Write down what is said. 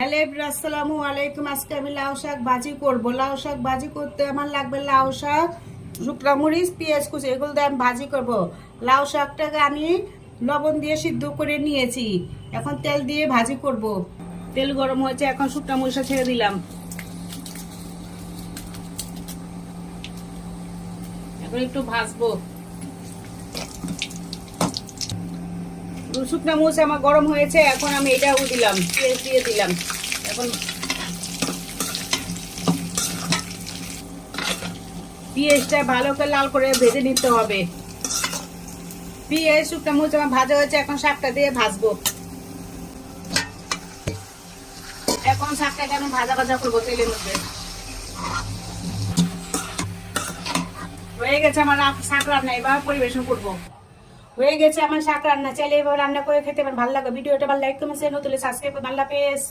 Hello everyone, আসসালামু আলাইকুম। আজকে আমি লাউ শাক ভাজি করব। লাউ শাক ভাজি করতে আমার লাগবে লাউ শাক, শুকনা মরিচ, পেঁয়াজ কুচি, এগুলো দিয়ে আমি ভাজি করব। লাউ শাকটাকে আমি লবণ দিয়ে সিদ্ধ করে নিয়েছি। এখন তেল দিয়ে ভাজি করব। তেল গরম হয়েছে, এখন শুকনা মরিচটা ছেড়ে দিলাম। এখন একটু ভাজবো। শুকনা মরিচ আমার গরম হয়েছে, এখন আমি এটাও দিলাম, পেঁয়াজ দিয়ে দিলাম। এখন পেঁয়াজটা ভালো করে লাল করে ভেজে নিতে হবে। পেঁয়াজ শুকনো মরিচ আমার ভাজা হয়েছে, এখন শাকটা দিয়ে ভাজবো। এখন শাকটাকে আমি ভাজা ভাজা করবো তেলের মধ্যে। হয়ে গেছে আমার শাক রান্না, এবার পরিবেশন করবো। হয়ে গেছে আমার শাক রান্না। চাইলে এবার রান্না করে খেতে পারেন, ভালো লাগে। ভিডিওটা ভালো লাইক কমেন্ট শেয়ার, নতুন সাবস্ক্রাইব করুন। আল্লাহ হাফেজ।